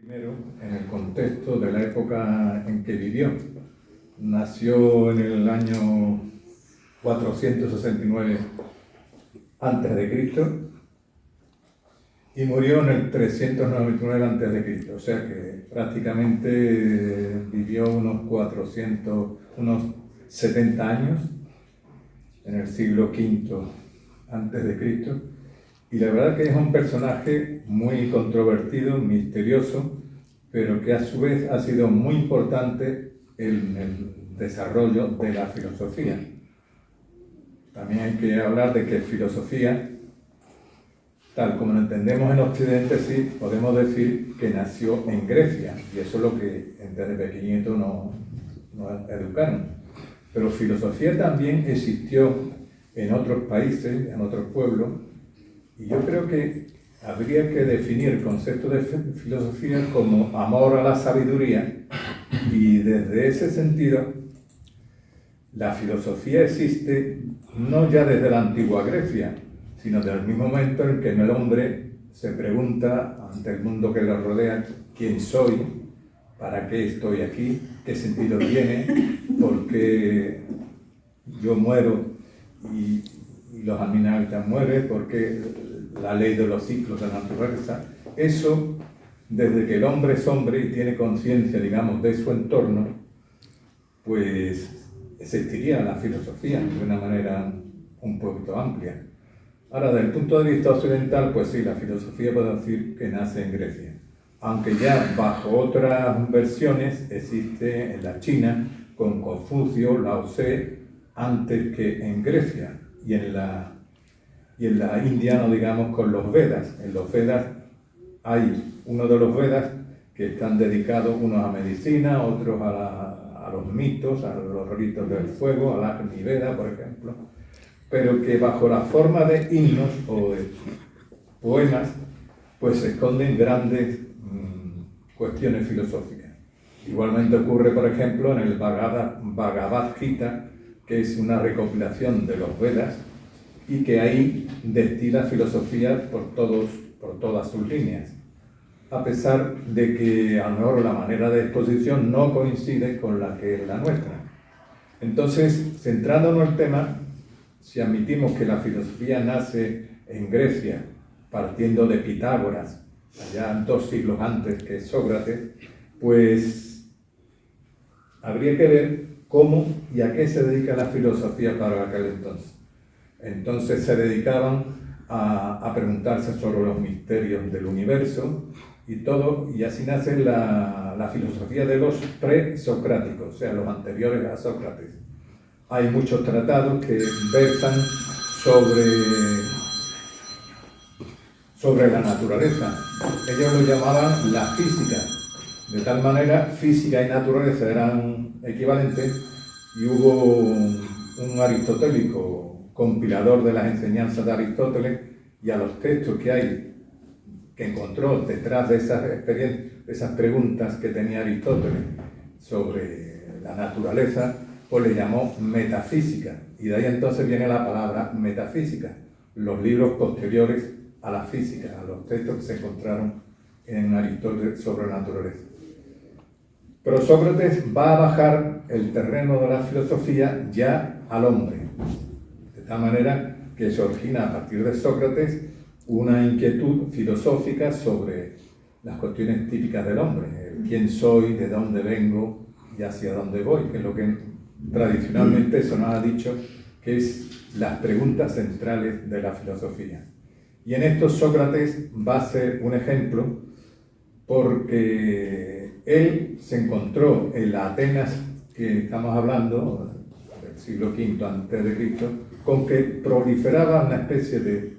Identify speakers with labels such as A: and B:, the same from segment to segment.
A: Primero, en el contexto de la época en que vivió. Nació en el año 469 a.C. y murió en el 399 a.C. O sea que prácticamente vivió unos 70 años en el siglo V a.C. Y la verdad que es un personaje muy controvertido, misterioso, pero que a su vez ha sido muy importante en el desarrollo de la filosofía. También hay que hablar de que filosofía, tal como lo entendemos en Occidente, sí, podemos decir que nació en Grecia, y eso es lo que desde pequeñito nos educaron. Pero filosofía también existió en otros países, en otros pueblos, y yo creo que habría que definir el concepto de filosofía como amor a la sabiduría, y desde ese sentido la filosofía existe no ya desde la antigua Grecia, sino desde el mismo momento en que el hombre se pregunta ante el mundo que lo rodea: ¿quién soy? ¿Para qué estoy aquí? ¿Qué sentido tiene? ¿Por qué yo muero y los animales mueren? ¿Por qué la ley de los ciclos de la naturaleza? Eso, desde que el hombre es hombre y tiene conciencia, digamos, de su entorno, pues existiría la filosofía de una manera un poquito amplia. Ahora, desde el punto de vista occidental, pues sí, la filosofía puede decir que nace en Grecia, aunque ya bajo otras versiones existe en la China con Confucio, Lao Tse, antes que en Grecia, y en la India, no digamos, con los Vedas. En los Vedas hay uno de los Vedas que están dedicados unos a medicina, otros a los mitos, a los ritos del fuego, al Agni Veda, por ejemplo, pero que bajo la forma de himnos o de poemas, pues se esconden grandes cuestiones filosóficas. Igualmente ocurre, por ejemplo, en el Bhagavad Gita, que es una recopilación de los Vedas, y que ahí destila filosofía por todas sus líneas, a pesar de que a lo mejor la manera de exposición no coincide con la que es la nuestra. Entonces, centrándonos en el tema, si admitimos que la filosofía nace en Grecia, partiendo de Pitágoras, allá 2 siglos antes que Sócrates, pues habría que ver cómo y a qué se dedica la filosofía para aquel entonces. Entonces se dedicaban a preguntarse sobre los misterios del universo y todo, y así nace la filosofía de los presocráticos, o sea, los anteriores a Sócrates. Hay muchos tratados que versan sobre la naturaleza. Ellos lo llamaban la física. De tal manera, física y naturaleza eran equivalentes, y hubo un aristotélico compilador de las enseñanzas de Aristóteles, y a los textos que encontró detrás de esas experiencias, esas preguntas que tenía Aristóteles sobre la naturaleza, pues le llamó metafísica, y de ahí entonces viene la palabra metafísica, los libros posteriores a la física, a los textos que se encontraron en Aristóteles sobre la naturaleza. Pero Sócrates va a bajar el terreno de la filosofía ya al hombre, de tal manera que se origina a partir de Sócrates una inquietud filosófica sobre las cuestiones típicas del hombre: el quién soy, de dónde vengo y hacia dónde voy, que es lo que tradicionalmente se nos ha dicho que es las preguntas centrales de la filosofía. Y en esto Sócrates va a ser un ejemplo, porque él se encontró en la Atenas que estamos hablando, del siglo V a.C., con que proliferaba una especie de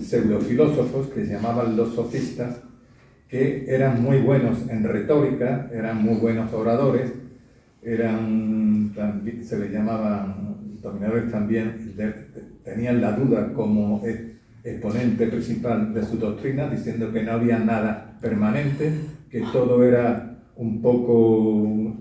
A: pseudofilósofos que se llamaban los sofistas, que eran muy buenos en retórica, eran muy buenos oradores, se les llamaban dominadores también, tenían la duda como exponente principal de su doctrina, diciendo que no había nada permanente, que todo era un poco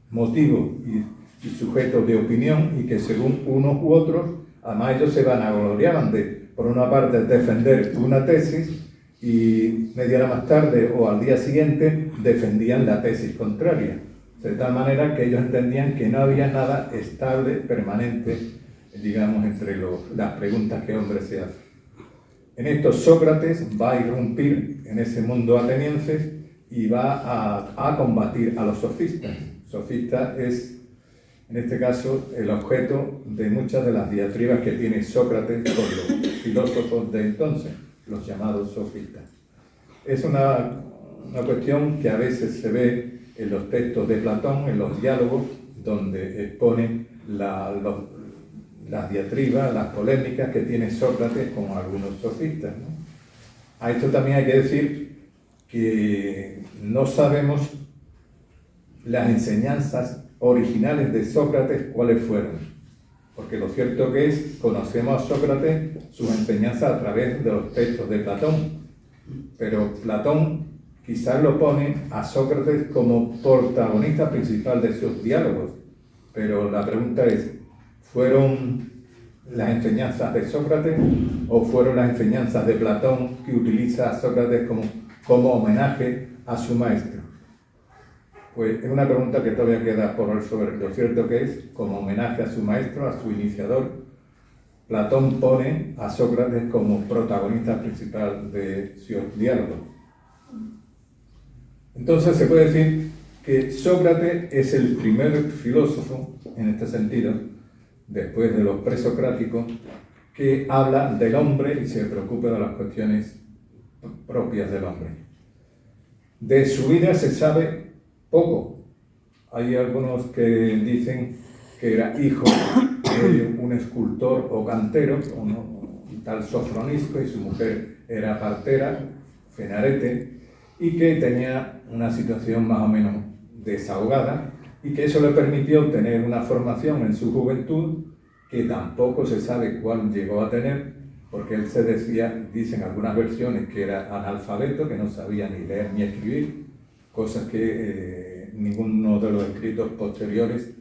A: motivo y sujeto de opinión, y que según unos u otros, además ellos se vanagloriaban de, por una parte, defender una tesis, y media hora más tarde o al día siguiente defendían la tesis contraria. De tal manera que ellos entendían que no había nada estable, permanente, digamos, entre las preguntas que el hombre se hace. En esto Sócrates va a irrumpir en ese mundo ateniense y va a combatir a los sofistas. Sofista es, en este caso, el objeto de muchas de las diatribas que tiene Sócrates con los filósofos de entonces, los llamados sofistas. Es una cuestión que a veces se ve en los textos de Platón, en los diálogos, donde expone las diatribas, las polémicas que tiene Sócrates con algunos sofistas, ¿no? A esto también hay que decir que no sabemos las enseñanzas originales de Sócrates cuáles fueron, porque lo cierto que es, conocemos a Sócrates, sus enseñanzas a través de los textos de Platón, pero Platón quizás lo pone a Sócrates como protagonista principal de sus diálogos, pero la pregunta es, ¿fueron las enseñanzas de Sócrates o fueron las enseñanzas de Platón que utiliza a Sócrates como homenaje a su maestro? Pues es una pregunta que todavía queda por resolver. Lo cierto que es, como homenaje a su maestro, a su iniciador, Platón pone a Sócrates como protagonista principal de sus diálogos. Entonces se puede decir que Sócrates es el primer filósofo, en este sentido, después de los presocráticos, que habla del hombre y se preocupa de las cuestiones propias del hombre. De su vida se sabe poco. Hay algunos que dicen que era hijo de un escultor o cantero, un tal Sofronisco, y su mujer era partera, Fenarete, y que tenía una situación más o menos desahogada, y que eso le permitió tener una formación en su juventud que tampoco se sabe cuál llegó a tener, porque él se decía, dicen algunas versiones, que era analfabeto, que no sabía ni leer ni escribir, cosas que ninguno de los escritos posteriores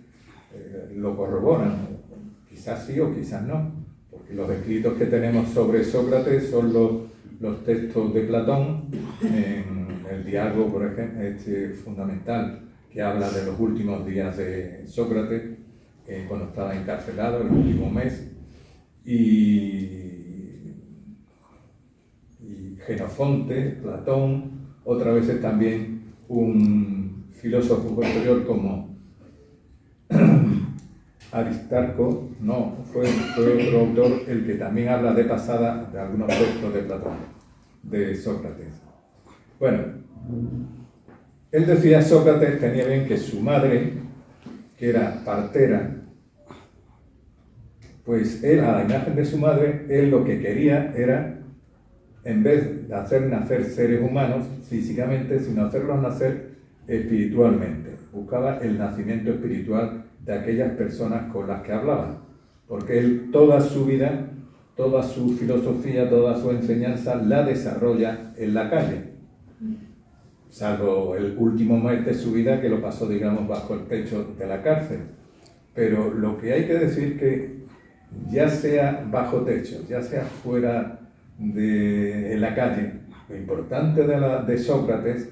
A: lo corroboran. Quizás sí o quizás no, porque los escritos que tenemos sobre Sócrates son los textos de Platón, en el diálogo, por ejemplo, fundamental, que habla de los últimos días de Sócrates, cuando estaba encarcelado, el último mes, y Jenofonte, Platón, otras veces también un filósofo posterior como Aristarco, no, fue otro autor el que también habla de pasada de algunos textos de Platón, de Sócrates. Bueno, él decía, Sócrates tenía bien que su madre, que era partera, pues él, a la imagen de su madre, él lo que quería era, en vez de hacer nacer seres humanos físicamente, sino hacerlos nacer espiritualmente. Buscaba el nacimiento espiritual de aquellas personas con las que hablaba, porque él toda su vida, toda su filosofía, toda su enseñanza la desarrolla en la calle, salvo el último mes de su vida que lo pasó, digamos, bajo el techo de la cárcel. Pero lo que hay que decir que ya sea bajo techo, ya sea fuera en la calle, lo importante de Sócrates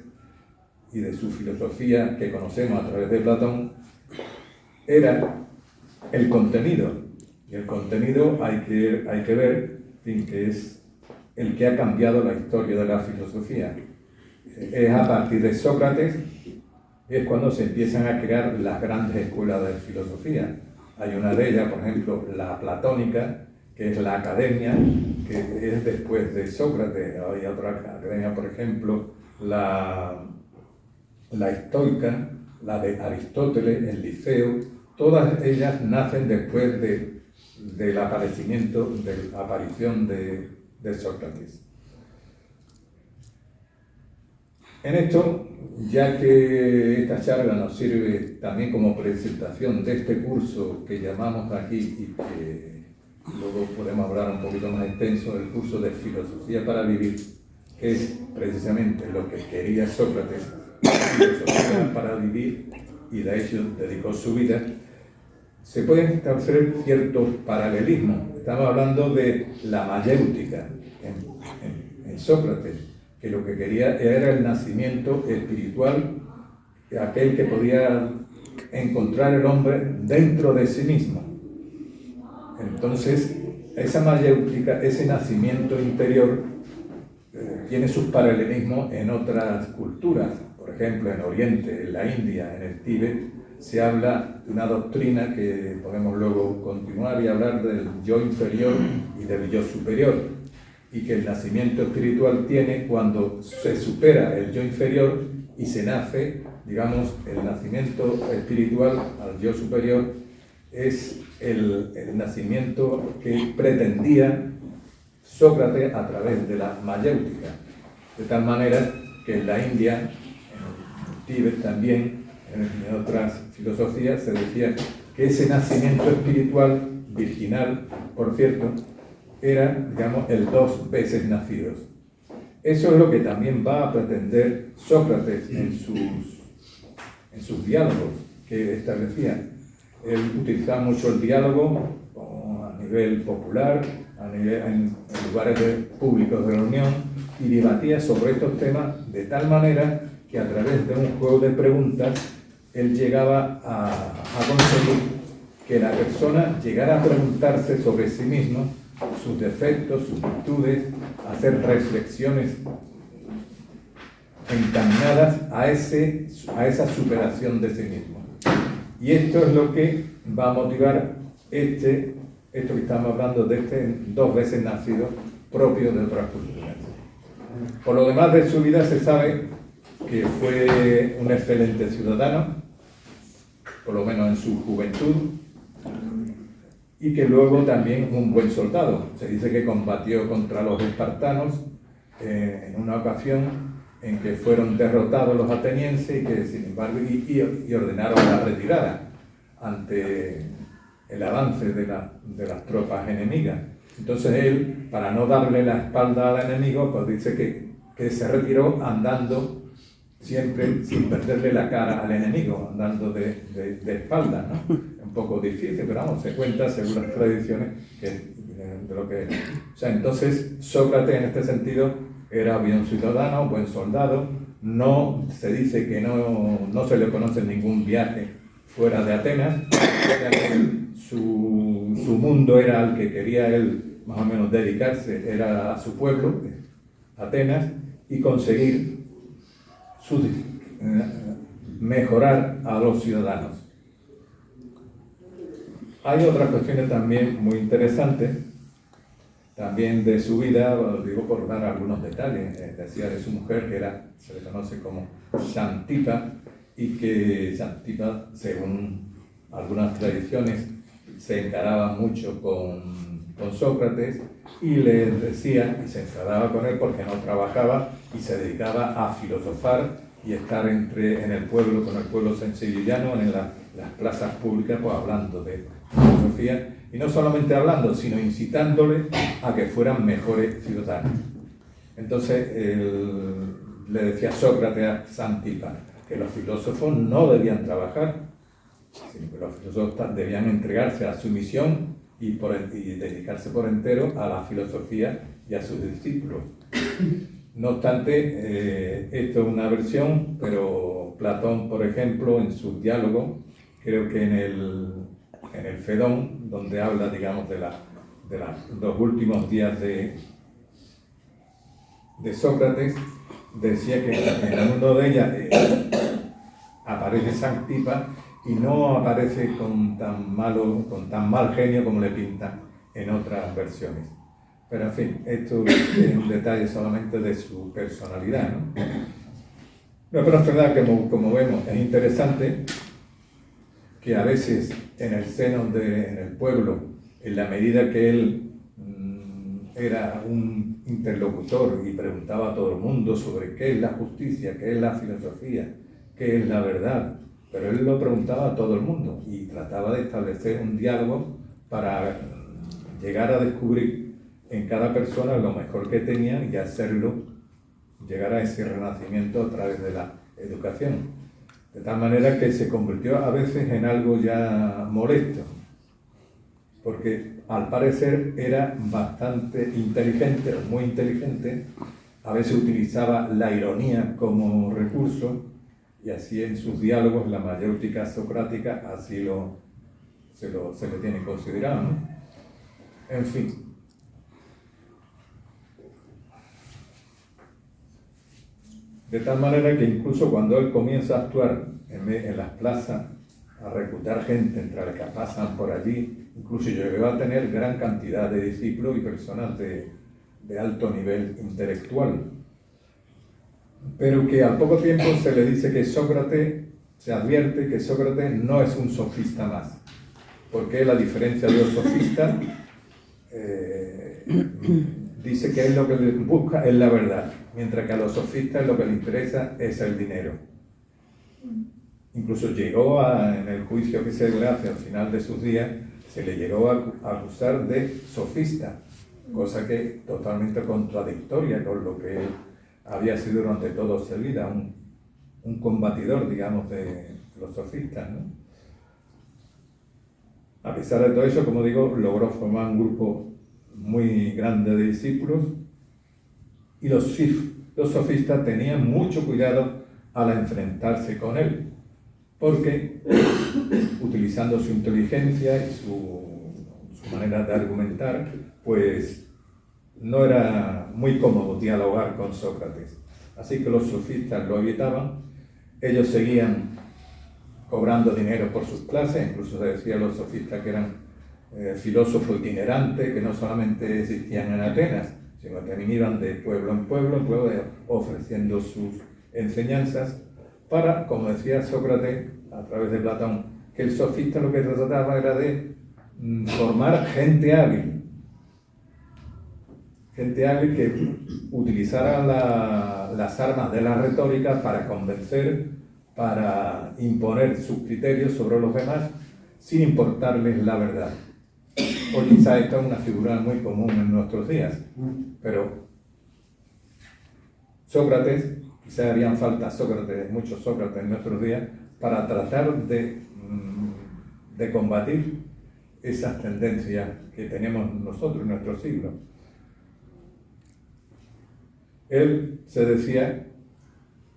A: y de su filosofía que conocemos a través de Platón era el contenido. Y el contenido hay que ver, en fin, que es el que ha cambiado la historia de la filosofía. Es a partir de Sócrates es cuando se empiezan a crear las grandes escuelas de filosofía. Hay una de ellas, por ejemplo, la platónica, que es la academia, que es después de Sócrates. Hay otra academia, por ejemplo, la estoica, la de Aristóteles, el Liceo. Todas ellas nacen después de la aparición de Sócrates. En esto, ya que esta charla nos sirve también como presentación de este curso que llamamos aquí y que luego podemos hablar un poquito más extenso, el curso de Filosofía para Vivir, que es precisamente lo que quería Sócrates, filosofía para vivir, y de hecho dedicó su vida, se pueden establecer ciertos paralelismos. Estamos hablando de la mayéutica en Sócrates. que lo que quería era el nacimiento espiritual, aquel que podía encontrar el hombre dentro de sí mismo. Entonces, esa mayéutica, ese nacimiento interior, tiene sus paralelismos en otras culturas. Por ejemplo, en Oriente, en la India, en el Tíbet, se habla de una doctrina que podemos luego continuar y hablar del yo inferior y del yo superior, y que el nacimiento espiritual tiene cuando se supera el yo inferior y se nace, digamos, el nacimiento espiritual al yo superior es el nacimiento que pretendía Sócrates a través de la mayéutica, de tal manera que en la India, en el Tíbet también, en otras filosofías se decía que ese nacimiento espiritual, virginal, por cierto, era, digamos, el 2 veces nacidos. Eso es lo que también va a pretender Sócrates en sus diálogos que establecía. Él utilizaba mucho el diálogo a nivel popular, en lugares públicos de reunión, y debatía sobre estos temas de tal manera que a través de un juego de preguntas él llegaba a conseguir que la persona llegara a preguntarse sobre sí mismo, sus defectos, sus virtudes, hacer reflexiones encaminadas a esa superación de sí mismo. Y esto es lo que va a motivar esto que estamos hablando de este 2 veces nacido propio de otras culturas. Por lo demás de su vida se sabe que fue un excelente ciudadano, por lo menos en su juventud, y que luego también un buen soldado. Se dice que combatió contra los espartanos en una ocasión en que fueron derrotados los atenienses y que sin embargo y ordenaron la retirada ante el avance de las tropas enemigas. Entonces él, para no darle la espalda al enemigo, pues dice que se retiró andando siempre sin perderle la cara al enemigo, andando de espaldas, ¿no? Un poco difícil, pero vamos, se cuenta según las tradiciones de lo que era. O sea, entonces Sócrates en este sentido era buen ciudadano, buen soldado. No se dice que no se le conoce ningún viaje fuera de Atenas. Su mundo era al que quería él más o menos dedicarse, era a su pueblo, Atenas, y conseguir mejorar a los ciudadanos. Hay otras cuestiones también muy interesantes, también de su vida, lo digo por dar algunos detalles. Decía de su mujer que se le conoce como Xantipa, y que Xantipa, según algunas tradiciones, se encaraba mucho con Sócrates y le decía, y se enfadaba con él porque no trabajaba y se dedicaba a filosofar y estar en el pueblo, con el pueblo sencillo y llano, en las plazas públicas, pues hablando de filosofía, y no solamente hablando, sino incitándole a que fueran mejores ciudadanos. Entonces le decía Sócrates a Xantipa que los filósofos no debían trabajar, sino que los filósofos debían entregarse a su misión y dedicarse por entero a la filosofía y a sus discípulos. No obstante, esto es una versión, pero Platón, por ejemplo, en su diálogo, creo que en el Fedón, donde habla, digamos, de los últimos días de Sócrates, decía que en uno de ellas aparece Xantipa y no aparece con tan mal genio como le pintan en otras versiones. Pero en fin, esto es un detalle solamente de su personalidad, ¿no? Pero es verdad que, como vemos, es interesante que a veces en el seno en el pueblo, en la medida que él era un interlocutor y preguntaba a todo el mundo sobre qué es la justicia, qué es la filosofía, qué es la verdad, pero él lo preguntaba a todo el mundo y trataba de establecer un diálogo para llegar a descubrir en cada persona lo mejor que tenía y hacerlo llegar a ese renacimiento a través de la educación. De tal manera que se convirtió a veces en algo ya molesto, porque al parecer era bastante inteligente, o muy inteligente, a veces utilizaba la ironía como recurso, y así en sus diálogos la mayéutica socrática así se le tiene considerado, ¿no? En fin. De tal manera que incluso cuando él comienza a actuar en las plazas, a reclutar gente entre las que pasan por allí, incluso llegó a tener gran cantidad de discípulos y personas de alto nivel intelectual. Pero que al poco tiempo se le dice que Sócrates, se advierte que Sócrates no es un sofista más, porque él, a diferencia de los sofistas, dice que él lo que busca es la verdad, mientras que a los sofistas lo que les interesa es el dinero. Incluso llegó en el juicio que se le hace al final de sus días, se le llegó a acusar de sofista, cosa que totalmente contradictoria con lo que él había sido durante toda su vida, un combatidor, digamos, de los sofistas, ¿no? A pesar de todo eso, como digo, logró formar un grupo muy grande de discípulos, y los sofistas tenían mucho cuidado al enfrentarse con él, porque utilizando su inteligencia y su manera de argumentar, pues no era muy cómodo dialogar con Sócrates. Así que los sofistas lo evitaban. Ellos seguían cobrando dinero por sus clases, incluso se decía a los sofistas que eran filósofos itinerantes, que no solamente existían en Atenas, sino que también iban de pueblo en pueblo, ofreciendo sus enseñanzas para, como decía Sócrates a través de Platón, que el sofista lo que trataba era de formar gente hábil que utilizara las armas de la retórica para convencer, para imponer sus criterios sobre los demás, sin importarles la verdad. O quizá esta es una figura muy común en nuestros días, pero Sócrates, quizá harían falta muchos Sócrates en nuestros días, para tratar de combatir esas tendencias que tenemos nosotros en nuestro siglo. Él se decía,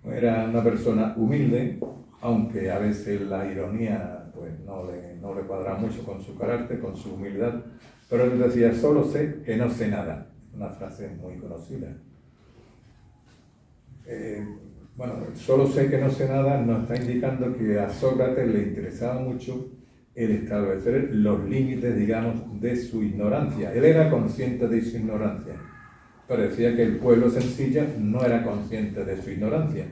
A: era una persona humilde, aunque a veces la ironía pues, no le cuadra mucho con su carácter, con su humildad, pero él decía, solo sé que no sé nada, una frase muy conocida. Bueno, solo sé que no sé nada nos está indicando que a Sócrates le interesaba mucho el establecer los límites, digamos, de su ignorancia. Él era consciente de su ignorancia, pero decía que el pueblo sencillo no era consciente de su ignorancia.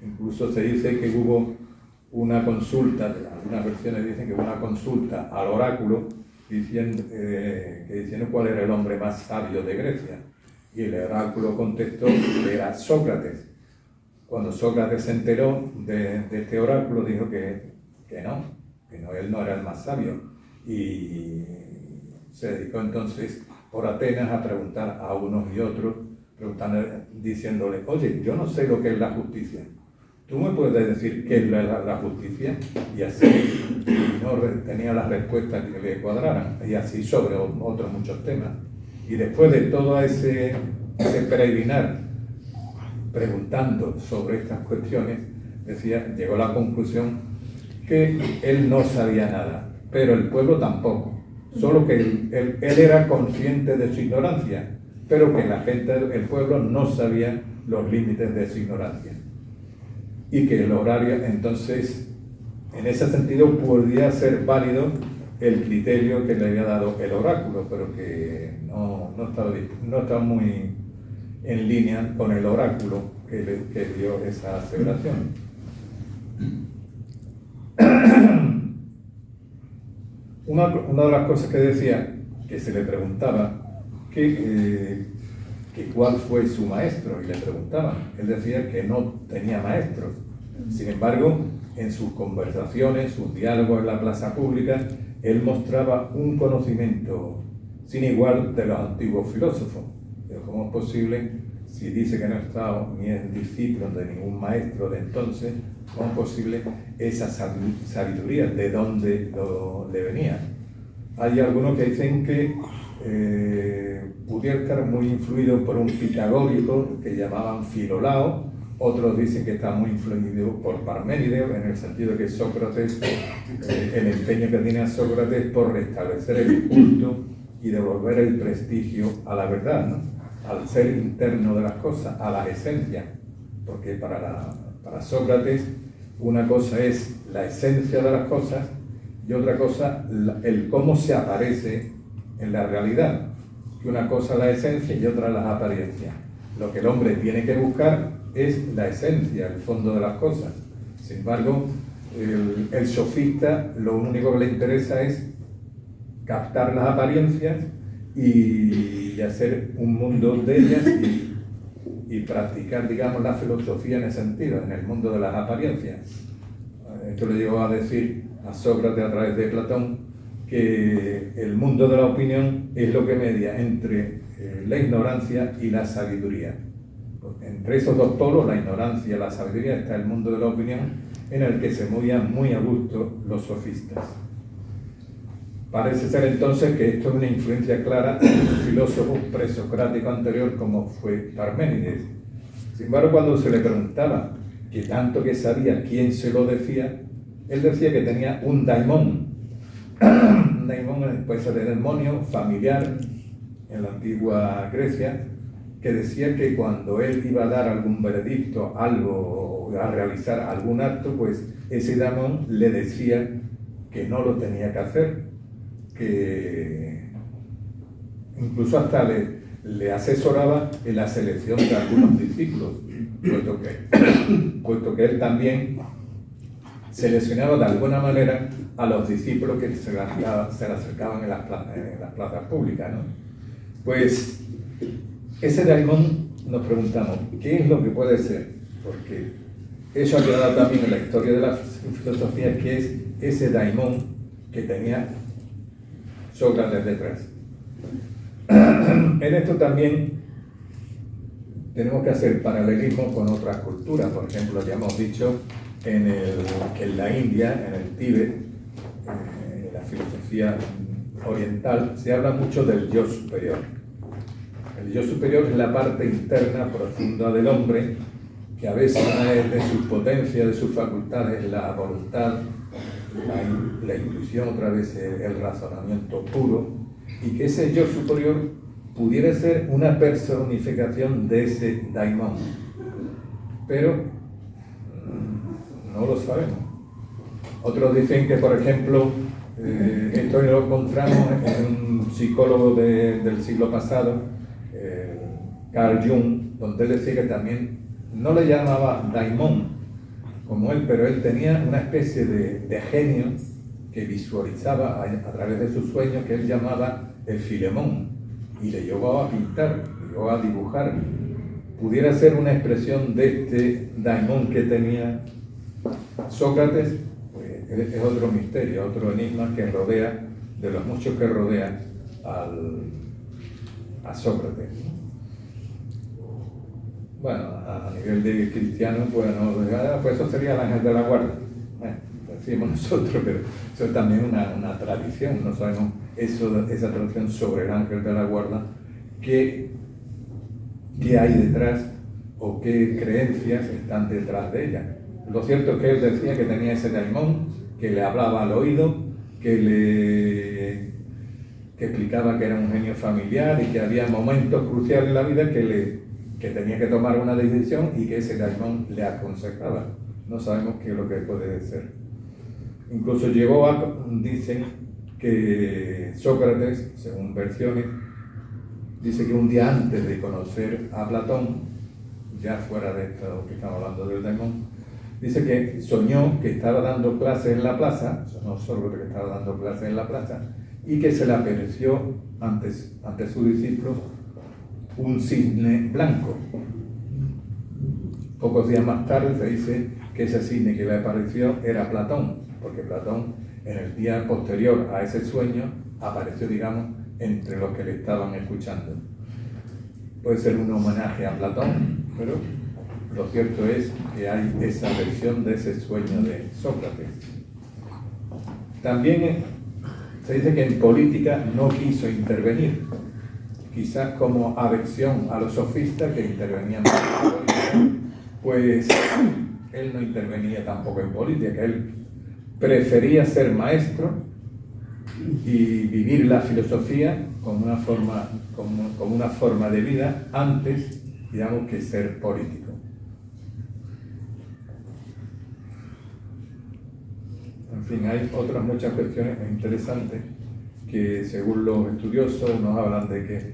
A: Incluso se dice que hubo una consulta, algunas versiones dicen que hubo una consulta al oráculo diciendo cuál era el hombre más sabio de Grecia. Y el oráculo contestó que era Sócrates. Cuando Sócrates se enteró de este oráculo, dijo que no, él no era el más sabio. Y se dedicó entonces por Atenas a preguntar a unos y otros, diciéndole, oye, yo no sé lo que es la justicia. ¿Tú me puedes decir qué es la justicia? Y así no tenía las respuestas que le cuadraran, y así sobre otros muchos temas. Y después de todo ese peregrinar, preguntando sobre estas cuestiones, llegó a la conclusión que él no sabía nada, pero el pueblo tampoco. Solo que él era consciente de su ignorancia, pero que la gente, el pueblo, no sabía los límites de su ignorancia. Y que el horario, entonces, en ese sentido, podría ser válido el criterio que le había dado el oráculo, pero que no estaba muy en línea con el oráculo que dio esa aseveración. Una de las cosas que decía, que se le preguntaba, que cuál fue su maestro, y le preguntaban. Él decía que no tenía maestros. Sin embargo, en sus conversaciones, sus diálogos en la plaza pública, él mostraba un conocimiento sin igual de los antiguos filósofos. Pero ¿cómo es posible, si dice que no estaba ni en discípulo de ningún maestro de entonces, cómo es posible esa sabiduría, de dónde le venía? Hay algunos que dicen que pudiera estar muy influido por un pitagórico que llamaban Filolao. Otros dicen que está muy influido por Parménides, en el sentido de que Sócrates, el empeño que tiene a Sócrates por restablecer el culto y devolver el prestigio a la verdad, ¿no? Al ser interno de las cosas, a la esencia. Porque para Sócrates una cosa es la esencia de las cosas y otra cosa el cómo se aparece en la realidad. Que una cosa es la esencia y otra las apariencias. Lo que el hombre tiene que buscar es la esencia, el fondo de las cosas. Sin embargo, el sofista lo único que le interesa es captar las apariencias y hacer un mundo de ellas y practicar, digamos, la filosofía en ese sentido, en el mundo de las apariencias. Esto le llegó a decir a Sócrates a través de Platón, que el mundo de la opinión es lo que media entre la ignorancia y la sabiduría. Entre esos dos polos, la ignorancia y la sabiduría, está el mundo de la opinión, en el que se movían muy a gusto los sofistas. Parece ser entonces que esto es una influencia clara de un filósofo presocrático anterior como fue Parménides. Sin embargo, cuando se le preguntaba que tanto que sabía quién se lo decía, él decía que tenía un daimón. Un daimón puede ser el demonio familiar en la antigua Grecia, que decía que cuando él iba a dar algún veredicto, algo, a realizar algún acto, pues ese daimón le decía que no lo tenía que hacer, que incluso hasta le asesoraba en la selección de algunos discípulos, puesto que él también seleccionaba de alguna manera a los discípulos que se le acercaban en las plazas públicas, ¿no? Pues ese daimón, nos preguntamos, ¿qué es lo que puede ser? Porque eso ha quedado también en la historia de la filosofía, que es ese daimón que tenía Sócrates detrás. En esto también tenemos que hacer paralelismo con otras culturas. Por ejemplo, ya hemos dicho que en la India, en el Tíbet, en la filosofía oriental, se habla mucho del yo superior. El yo superior es la parte interna profunda del hombre, que a veces es de sus potencias, de sus facultades, la voluntad, la intuición, otra vez el razonamiento puro, y que ese yo superior pudiera ser una personificación de ese daimón, pero no lo sabemos. Otros dicen que, por ejemplo, esto lo encontramos en un psicólogo del siglo pasado, Carl Jung, donde él decía que también no le llamaba daimón como él, pero él tenía una especie de genio que visualizaba a través de sus sueños, que él llamaba el Filemón, y le llevó a pintar, le llevó a dibujar. Pudiera ser una expresión de este daimón que tenía Sócrates, pues es otro misterio, otro enigma que rodea, de los muchos que rodea a Sócrates. Bueno, a nivel de cristiano, pues eso sería el ángel de la guarda. Decimos nosotros, pero eso es también una tradición. No sabemos esa tradición sobre el ángel de la guarda, qué hay detrás o qué creencias están detrás de ella. Lo cierto es que él decía que tenía ese daimón, que le hablaba al oído, que explicaba que era un genio familiar y que había momentos cruciales en la vida que tenía que tomar una decisión y que ese daimón le aconsejaba. No sabemos qué es lo que puede ser. Incluso dicen que Sócrates, según versiones, dice que un día antes de conocer a Platón, ya fuera de esto que estamos hablando del daimón, dice que soñó que estaba dando clases en la plaza, no Sócrates que estaba dando clases en la plaza, y que se le apareció ante sus discípulos un cisne blanco. Pocos días más tarde se dice que ese cisne que le apareció era Platón, porque Platón en el día posterior a ese sueño apareció, digamos, entre los que le estaban escuchando. Puede ser un homenaje a Platón, pero lo cierto es que hay esa versión de ese sueño de Sócrates. También Se dice que en política no quiso intervenir, quizás como aversión a los sofistas que intervenían en la política, pues él no intervenía tampoco en política, él prefería ser maestro y vivir la filosofía como una forma de vida antes, digamos, que ser político. En fin, hay otras muchas cuestiones interesantes que, según los estudiosos, nos hablan de que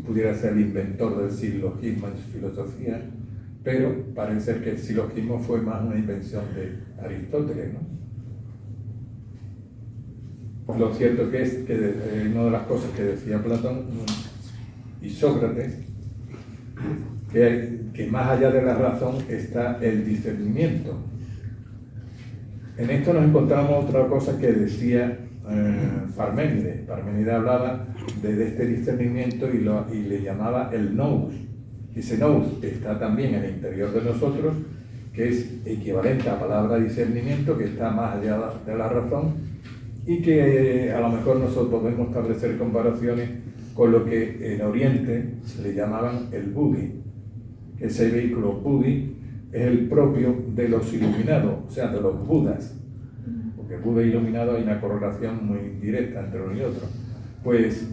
A: pudiera ser el inventor del silogismo en su filosofía, pero parece ser que el silogismo fue más una invención de Aristóteles, ¿no? Lo cierto que es que una de las cosas que decía Platón y Sócrates, que más allá de la razón está el discernimiento. En esto nos encontramos otra cosa que decía Parménides. Parménides hablaba de este discernimiento y le llamaba el nous. Ese nous está también en el interior de nosotros, que es equivalente a la palabra discernimiento, que está más allá de la razón, y que a lo mejor nosotros podemos establecer comparaciones con lo que en Oriente se le llamaban el buddhi. Ese vehículo buddhi es el propio de los iluminados, o sea, de los budas, porque Buda e iluminado hay una correlación muy directa entre uno y otro. Pues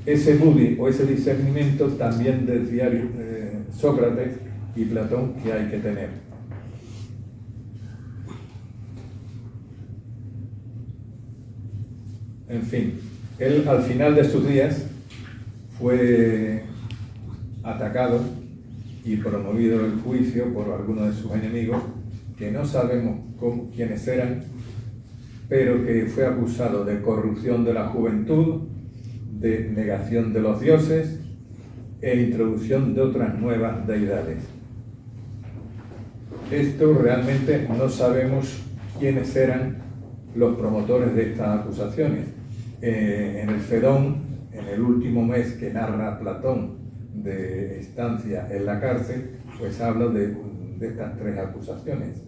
A: ese buddhi o ese discernimiento también decía Sócrates y Platón que hay que tener. En fin, él al final de sus días fue atacado y promovido el juicio por algunos de sus enemigos, que no sabemos quiénes eran, pero que fue acusado de corrupción de la juventud, de negación de los dioses e introducción de otras nuevas deidades. Esto realmente no sabemos quiénes eran los promotores de estas acusaciones. En el Fedón, en el último mes que narra Platón de estancia en la cárcel, pues habla de estas tres acusaciones.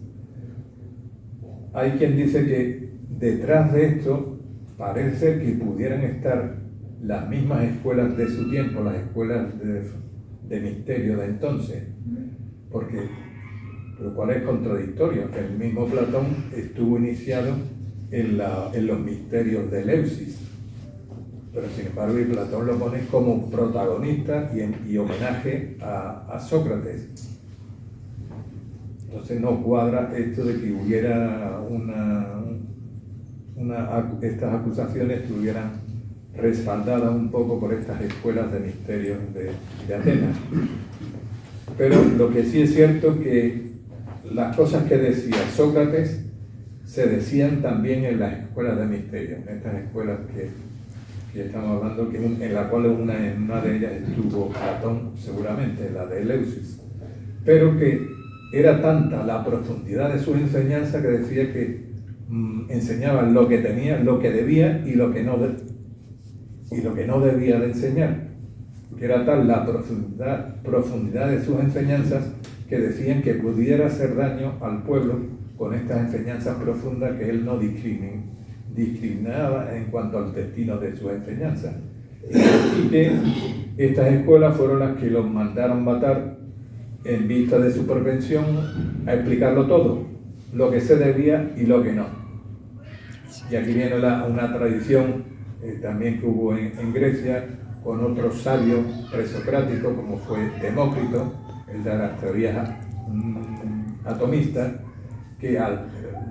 A: Hay quien dice que detrás de esto parece ser que pudieran estar las mismas escuelas de su tiempo, las escuelas de misterio de entonces, porque lo cual es contradictorio, que el mismo Platón estuvo iniciado en los misterios de Eleusis, pero sin embargo Platón lo pone como protagonista y homenaje a Sócrates. Entonces no cuadra esto de que hubiera estas acusaciones estuvieran respaldadas un poco por estas escuelas de misterios de Atenas. Pero lo que sí es cierto es que las cosas que decía Sócrates se decían también en las escuelas de misterio, en estas escuelas que estamos hablando, en la cual en una de ellas estuvo Platón, seguramente, la de Eleusis, pero que era tanta la profundidad de sus enseñanzas que decía que enseñaban lo que tenía, lo que debía y lo que no debía de enseñar, que era tal la profundidad de sus enseñanzas que decían que pudiera hacer daño al pueblo con estas enseñanzas profundas, que él no discriminaba en cuanto al destino de sus enseñanzas, y que estas escuelas fueron las que los mandaron matar en vista de su propensión a explicarlo todo, lo que se debía y lo que no. Y aquí viene una tradición también que hubo en Grecia, con otros sabios presocráticos, como fue Demócrito, el de las teorías atomistas, que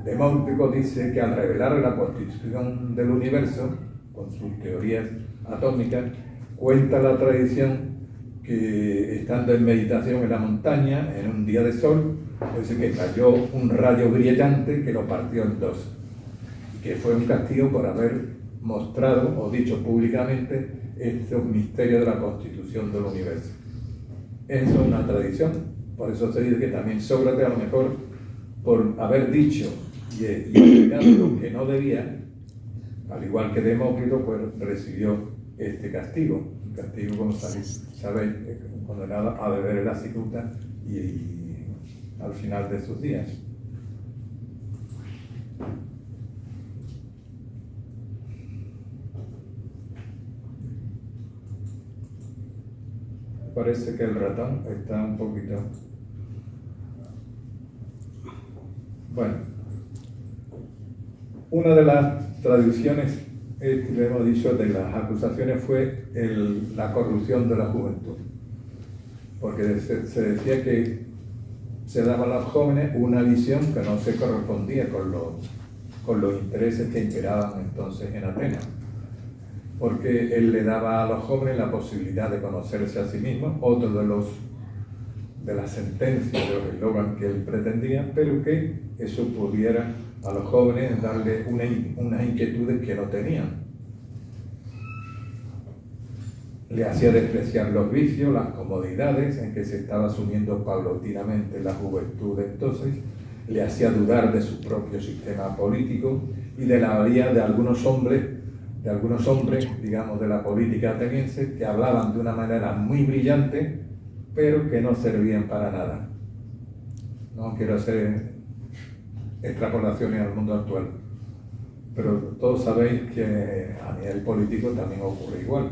A: Demócrito dice que al revelar la constitución del universo, con sus teorías atómicas, cuenta la tradición que, estando en meditación en la montaña, en un día de sol, dice que cayó un rayo brillante que lo partió en dos, y que fue un castigo por haber mostrado o dicho públicamente estos misterios de la constitución del universo. Eso es una tradición, por eso se dice que también Sócrates, a lo mejor por haber dicho y explicado lo que no debía, al igual que Demócrito, pues recibió este castigo. Un castigo, como sabéis, condenado a beber en la cicuta y al final de sus días. parece que el ratón está un poquito... Bueno, una de las traducciones, le hemos dicho, de las acusaciones fue la corrupción de la juventud. Porque se decía que se daba a los jóvenes una visión que no se correspondía con los intereses que imperaban entonces en Atenas. Porque él le daba a los jóvenes la posibilidad de conocerse a sí mismos, otro de las sentencias, de los eslogans que él pretendía, pero que eso pudiera a los jóvenes darle unas inquietudes que no tenían. Le hacía despreciar los vicios, las comodidades en que se estaba sumiendo paulatinamente la juventud de entonces, le hacía dudar de su propio sistema político y de la valía de algunos hombres, digamos, de la política ateniense, que hablaban de una manera muy brillante, pero que no servían para nada. No quiero hacer extrapolaciones al mundo actual, pero todos sabéis que a nivel político también ocurre igual,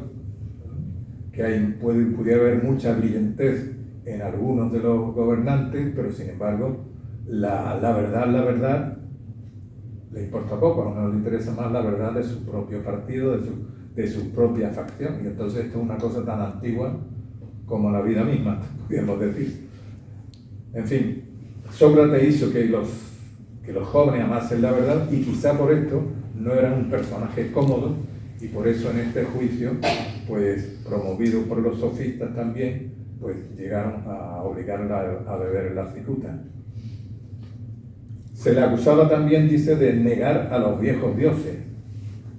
A: que pudiera haber mucha brillantez en algunos de los gobernantes, pero sin embargo la verdad le importa poco, a lo mejor le interesa más la verdad de su propio partido, de su propia facción, y entonces esto es una cosa tan antigua como la vida misma, podríamos decir. En fin, Sócrates hizo que los jóvenes amasen la verdad, y quizá por esto no eran un personaje cómodo, y por eso en este juicio, pues promovido por los sofistas también, pues llegaron a obligarla a beber en la cicuta. Se le acusaba también, dice, de negar a los viejos dioses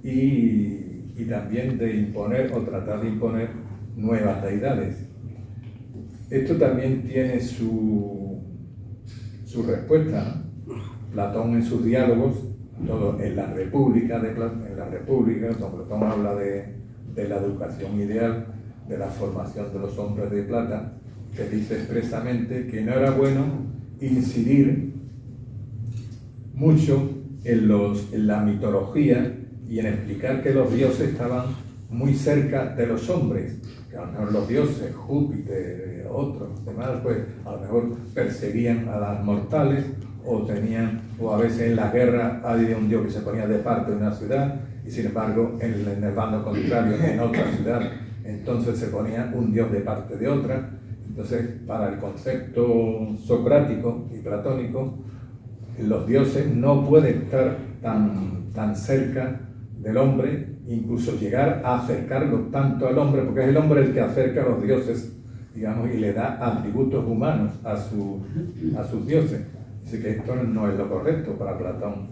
A: y también de imponer o tratar de imponer nuevas deidades. Esto también tiene su respuesta, ¿no? Platón en sus diálogos, todo en la República, donde Platón habla de la educación ideal, de la formación de los hombres de plata, que dice expresamente que no era bueno incidir mucho en la mitología y en explicar que los dioses estaban muy cerca de los hombres, que a lo mejor los dioses, Júpiter, otros, demás, pues a lo mejor perseguían a los mortales, o a veces en la guerra había un dios que se ponía de parte de una ciudad, y sin embargo en el bando contrario, en otra ciudad, entonces se ponía un dios de parte de otra. Entonces, para el concepto socrático y platónico, los dioses no pueden estar tan cerca del hombre, incluso llegar a acercarlo tanto al hombre, porque es el hombre el que acerca a los dioses, digamos, y le da atributos humanos a sus dioses. Así que esto no es lo correcto para Platón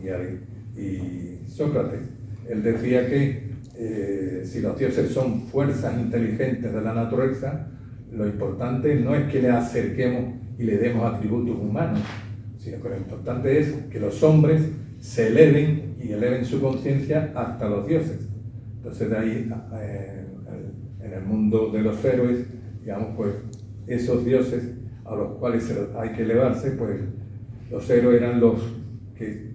A: y Sócrates. Él decía que si los dioses son fuerzas inteligentes de la naturaleza, lo importante no es que le acerquemos y le demos atributos humanos, sino que lo importante es que los hombres se eleven y eleven su conciencia hasta los dioses. Entonces de ahí, en el mundo de los héroes, digamos, pues esos dioses a los cuales hay que elevarse, pues los héroes eran los que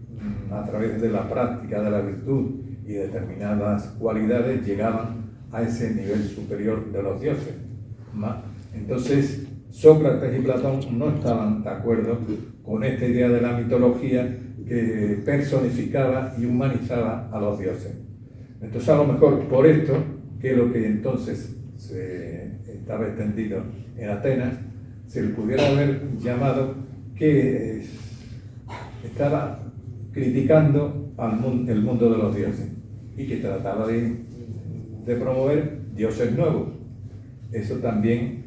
A: a través de la práctica de la virtud y determinadas cualidades llegaban a ese nivel superior de los dioses. Entonces Sócrates y Platón no estaban de acuerdo con esta idea de la mitología que personificaba y humanizaba a los dioses. Entonces, a lo mejor por esto, que es lo que entonces se estaba extendido en Atenas, se le pudiera haber llamado que estaba criticando el mundo de los dioses y que trataba de promover dioses nuevos. Eso también,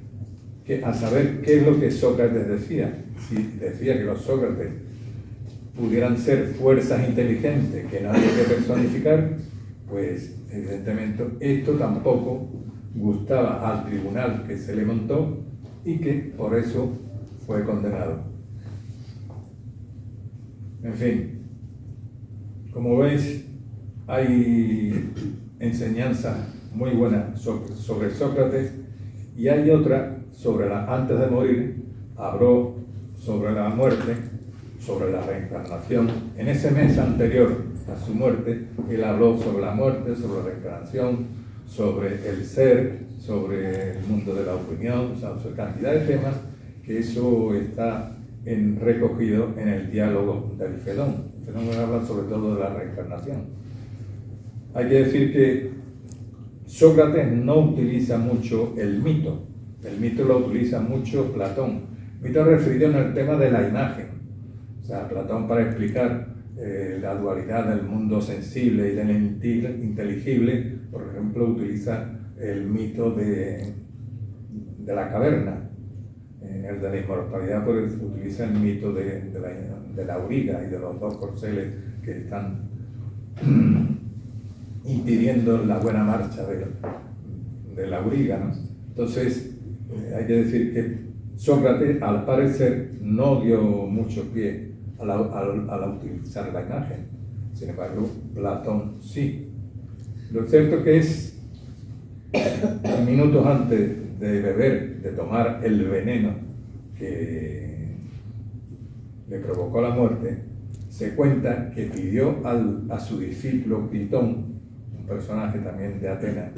A: a saber qué es lo que Sócrates decía. Si decía que los Sócrates pudieran ser fuerzas inteligentes que nadie hay que personificar, pues evidentemente esto tampoco gustaba al tribunal que se le montó y que por eso fue condenado. En fin, como veis, hay enseñanzas muy buenas sobre Sócrates, y hay otra sobre antes de morir, habló sobre la muerte, sobre la reencarnación. En ese mes anterior a su muerte, él habló sobre la muerte, sobre la reencarnación, sobre el ser, sobre el mundo de la opinión, o sea, sobre cantidad de temas, que eso está recogido en el diálogo del Fedón. El Fedón habla sobre todo de la reencarnación. Hay que decir que Sócrates no utiliza mucho el mito lo utiliza mucho Platón. El mito referido en el tema de la imagen. O sea, Platón, para explicar la dualidad del mundo sensible y del inteligible, por ejemplo, utiliza el mito de la caverna. En el de la inmortalidad, pues, utiliza el mito de la auriga y de los dos corceles que están impidiendo la buena marcha de la auriga, ¿no? Entonces, hay que decir que Sócrates, al parecer, no dio mucho pie a utilizar la imagen. Sin embargo, Platón sí. Lo cierto que es, minutos antes de beber, de tomar el veneno que le provocó la muerte, se cuenta que pidió a su discípulo Critón, un personaje también de Atenas,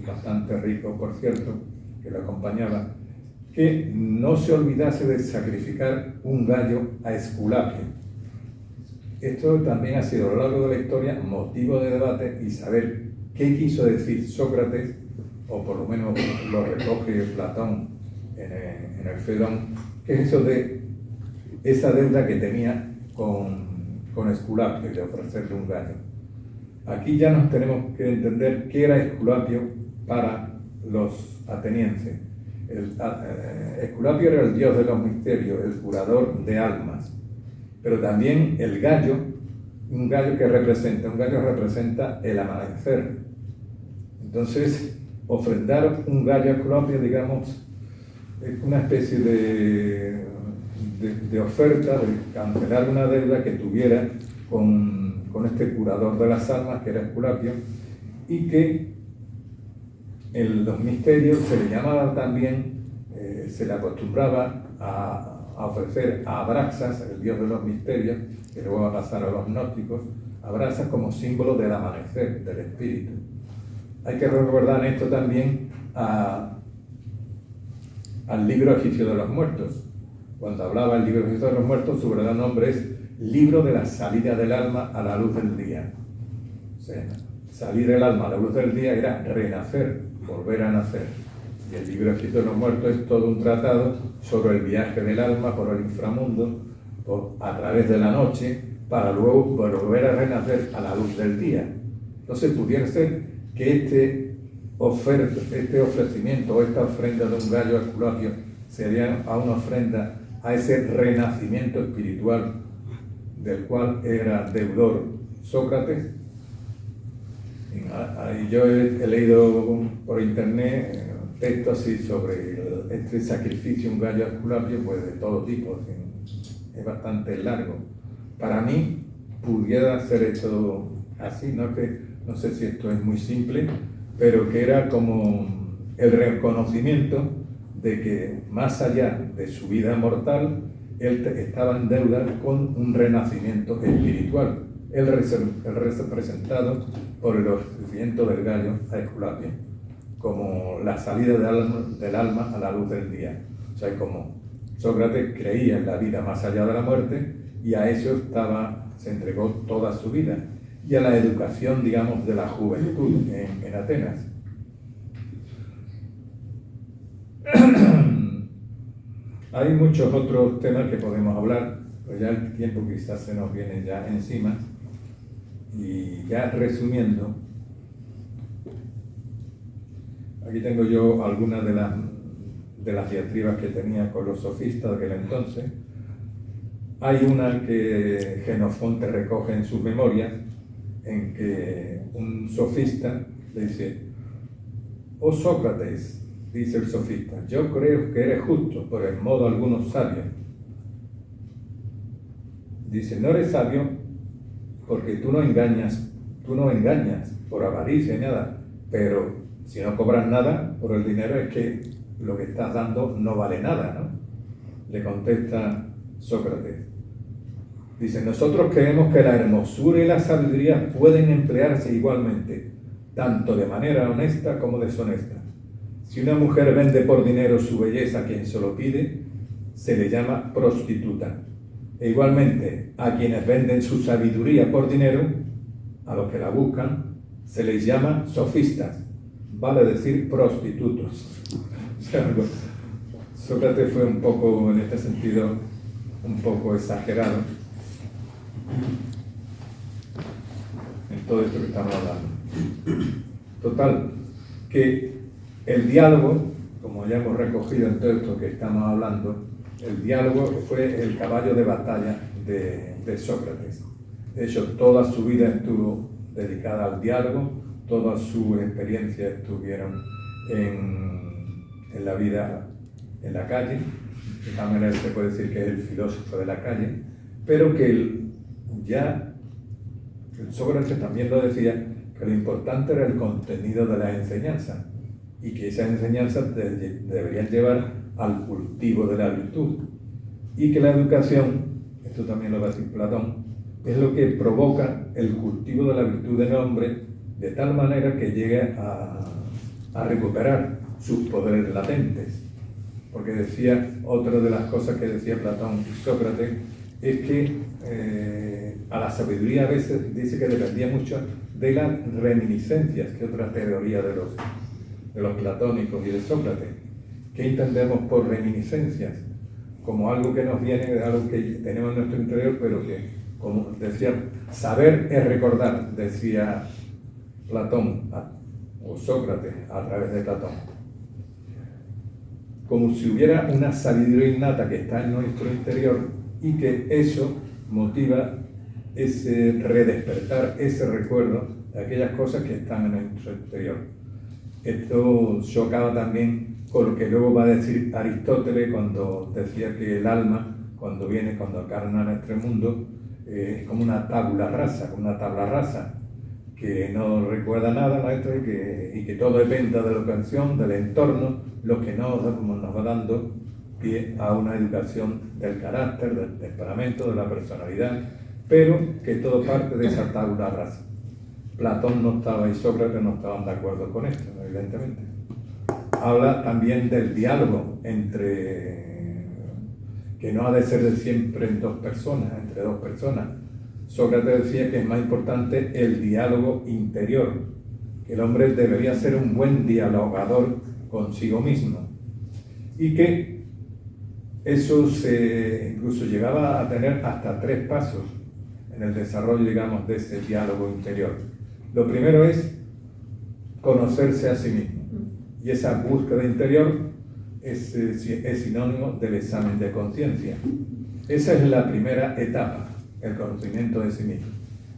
A: bastante rico por cierto, que lo acompañaba, que no se olvidase de sacrificar un gallo a Esculapio. Esto también ha sido a lo largo de la historia motivo de debate y saber qué quiso decir Sócrates, o por lo menos lo recoge Platón en el Fedón, que es eso de esa deuda que tenía con Esculapio y de ofrecerle un gallo. Aquí ya nos tenemos que entender qué era Esculapio para los atenienses. Esculapio era el dios de los misterios, el curador de almas, pero también el gallo, un gallo representa el amanecer. Entonces, ofrendar un gallo a Esculapio, digamos, es una especie de oferta, de cancelar una deuda que tuviera con este curador de las almas, que era Esculapio, y que en los misterios se le llamaba también, se le acostumbraba a ofrecer a Abraxas, el dios de los misterios, que luego va a pasar a los gnósticos, Abraxas como símbolo del amanecer, del espíritu. Hay que recordar esto también al libro egipcio de los muertos. Cuando hablaba el libro egipcio de los muertos, su verdadero nombre es Libro de la salida del alma a la luz del día. O sea, salir el alma a la luz del día era renacer, volver a nacer. Y el libro escrito de los muertos es todo un tratado sobre el viaje del alma por el inframundo, a través de la noche, para luego volver a renacer a la luz del día. Entonces pudiera ser que este ofrecimiento o esta ofrenda de un gallo a Esculapio sería a una ofrenda a ese renacimiento espiritual del cual era deudor Sócrates. Y yo he leído por internet textos así sobre este sacrificio, un gallo a Esculapio, pues de todo tipo, es bastante largo. Para mí pudiera ser esto así, no sé si esto es muy simple, pero que era como el reconocimiento de que más allá de su vida mortal, él estaba en deuda con un renacimiento espiritual, el representado por el ofrecimiento del gallo a Esculapio, como la salida del alma a la luz del día. O sea, como Sócrates creía en la vida más allá de la muerte, y a eso se entregó toda su vida, y a la educación, digamos, de la juventud en Atenas. Hay muchos otros temas que podemos hablar, pero ya el tiempo quizás se nos viene ya encima. Y ya resumiendo, aquí tengo yo algunas de las diatribas que tenía con los sofistas de aquel entonces. Hay una que Jenofonte recoge en sus memorias, en que un sofista le dice: «Oh Sócrates», dice el sofista, «yo creo que eres justo, por en modo alguno sabio». Dice: «No eres sabio porque tú no engañas por avaricia ni nada, pero si no cobras nada por el dinero es que lo que estás dando no vale nada», ¿no? Le contesta Sócrates. Dice: «Nosotros creemos que la hermosura y la sabiduría pueden emplearse igualmente, tanto de manera honesta como deshonesta. Si una mujer vende por dinero su belleza a quien se lo pide, se le llama prostituta. E igualmente, a quienes venden su sabiduría por dinero, a los que la buscan, se les llama sofistas, vale decir prostitutos. Sócrates fue un poco, en este sentido, un poco exagerado en todo esto que estamos hablando. Total, que el diálogo, como ya hemos recogido en todo esto que estamos hablando, el diálogo fue el caballo de batalla de Sócrates. De hecho, toda su vida estuvo dedicada al diálogo, todas sus experiencias estuvieron en la vida en la calle. De esta manera se puede decir que es el filósofo de la calle, pero que el Sócrates también lo decía, que lo importante era el contenido de la enseñanza y que esas enseñanzas deberían llevar al cultivo de la virtud, y que la educación, esto también lo va a decir Platón, es lo que provoca el cultivo de la virtud del hombre de tal manera que llegue a recuperar sus poderes latentes. Porque decía, otra de las cosas que decía Platón y Sócrates es que a la sabiduría a veces dice que dependía mucho de las reminiscencias, que es otra teoría de los platónicos y de Sócrates. ¿Qué entendemos por reminiscencias? Como algo que nos viene de algo que tenemos en nuestro interior, pero que, como decía, saber es recordar, decía Platón o Sócrates a través de Platón. Como si hubiera una sabiduría innata que está en nuestro interior y que eso motiva ese redespertar, ese recuerdo de aquellas cosas que están en nuestro interior. Esto chocaba también con lo que luego va a decir Aristóteles cuando decía que el alma, cuando encarna en nuestro mundo, es como una tabla rasa, que no recuerda nada, maestro, y que todo depende de la educación, del entorno, lo que nos va dando pie a una educación del carácter, del temperamento, de la personalidad, pero que todo parte de esa tabla rasa. Platón no estaba y Sócrates no estaban de acuerdo con esto, evidentemente. Habla también del diálogo que no ha de ser de siempre entre dos personas. Sócrates decía que es más importante el diálogo interior, que el hombre debería ser un buen dialogador consigo mismo, y que eso incluso llegaba a tener hasta 3 pasos en el desarrollo, digamos, de ese diálogo interior. Lo primero es conocerse a sí mismo, y esa búsqueda interior es sinónimo del examen de conciencia. Esa es la primera etapa, el conocimiento de sí mismo,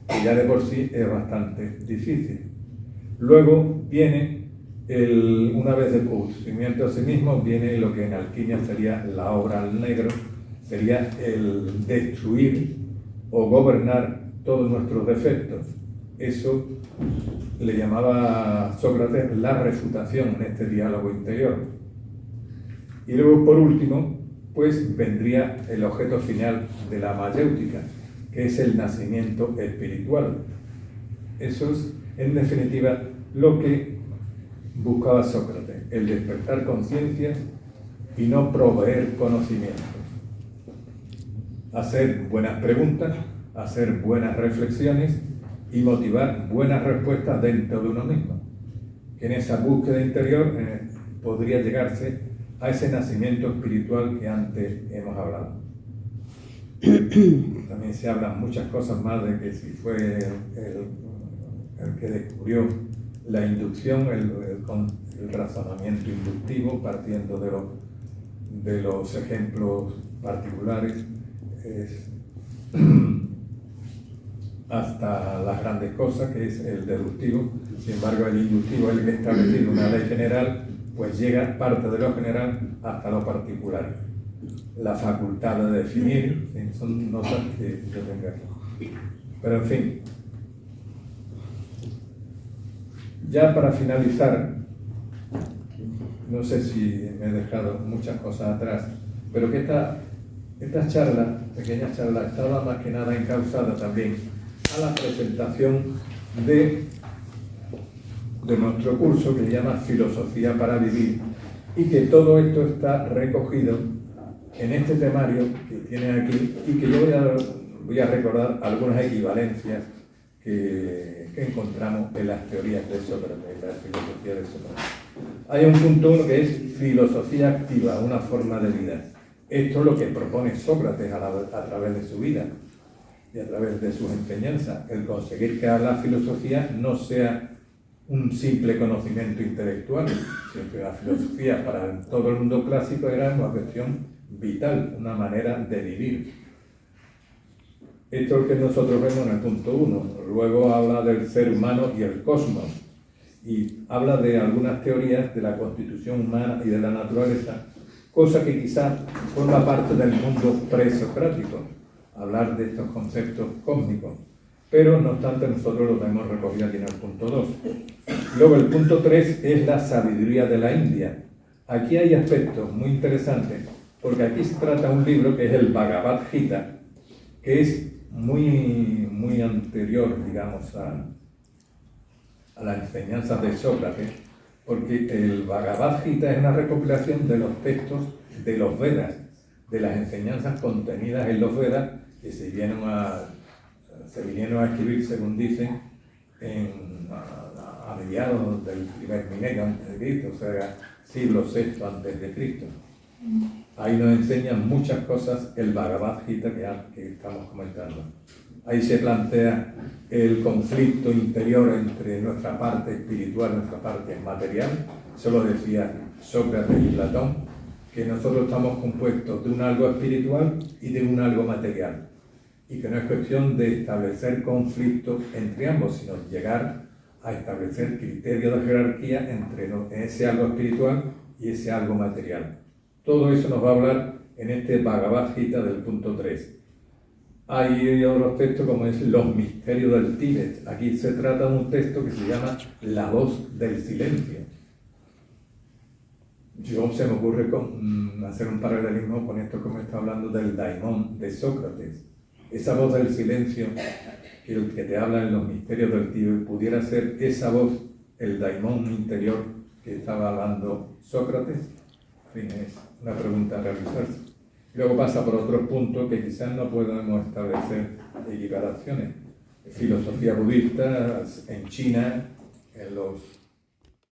A: que ya de por sí es bastante difícil. Luego viene, una vez el conocimiento de sí mismo, viene lo que en alquimia sería la obra al negro, sería el destruir o gobernar todos nuestros defectos. Eso le llamaba Sócrates la refutación en este diálogo interior. Y luego, por último, pues vendría el objeto final de la mayéutica, que es el nacimiento espiritual. Eso es, en definitiva, lo que buscaba Sócrates, el despertar conciencias y no proveer conocimientos. Hacer buenas preguntas, hacer buenas reflexiones y motivar buenas respuestas dentro de uno mismo. Que en esa búsqueda interior podría llegarse a ese nacimiento espiritual que antes hemos hablado. También se hablan muchas cosas más de que si fue el que descubrió la inducción, el razonamiento inductivo, partiendo de los ejemplos particulares, hasta las grandes cosas, que es el deductivo. Sin embargo, el inductivo es el que establecido una ley general, pues llega parte de lo general hasta lo particular. La facultad de definir, son notas que yo tengo aquí. Pero en fin, ya para finalizar, no sé si me he dejado muchas cosas atrás, pero que esta charla, pequeña charla, estaba más que nada encauzada también a la presentación de de nuestro curso que se llama Filosofía para Vivir, y que todo esto está recogido en este temario que tienen aquí, y que yo voy a recordar algunas equivalencias que encontramos en las teorías de Sócrates, en la filosofía de Sócrates. Hay un punto 1 que es filosofía activa, una forma de vida. Esto es lo que propone Sócrates a través de su vida y a través de sus enseñanzas, el conseguir que la filosofía no sea un simple conocimiento intelectual, sino que la filosofía para todo el mundo clásico era una cuestión vital, una manera de vivir. Esto es lo que nosotros vemos en el punto 1. Luego habla del ser humano y el cosmos, y habla de algunas teorías de la constitución humana y de la naturaleza, cosa que quizás forma parte del mundo presocrático, hablar de estos conceptos cósmicos. Pero, no obstante, nosotros lo tenemos recogido aquí en el punto 2. Luego, el punto 3 es la sabiduría de la India. Aquí hay aspectos muy interesantes, porque aquí se trata de un libro que es el Bhagavad Gita, que es muy anterior, digamos, a la enseñanza de Sócrates, porque el Bhagavad Gita es una recopilación de los textos de los Vedas, de las enseñanzas contenidas en los Vedas, que se vinieron a escribir, según dicen, a mediados del primer milenio antes de Cristo, o sea, siglo VI antes de Cristo. Ahí nos enseñan muchas cosas el Bhagavad Gita que estamos comentando. Ahí se plantea el conflicto interior entre nuestra parte espiritual y nuestra parte material. Eso lo decía Sócrates y Platón, que nosotros estamos compuestos de un algo espiritual y de un algo material. Y que no es cuestión de establecer conflictos entre ambos, sino llegar a establecer criterios de jerarquía entre ese algo espiritual y ese algo material. Todo eso nos va a hablar en este Bhagavad Gita del punto 3. Hay otros textos como es Los misterios del Tíbet. Aquí se trata de un texto que se llama La voz del silencio. Se me ocurre hacer un paralelismo con esto que me está hablando del daimón de Sócrates. Esa voz del silencio que te habla en Los misterios del Tíbet pudiera ser esa voz, el daimón interior que estaba hablando Sócrates. En fin, es una pregunta a realizarse. Luego pasa por otros puntos que quizás no podemos establecer equiparaciones. Filosofía budista en China, en los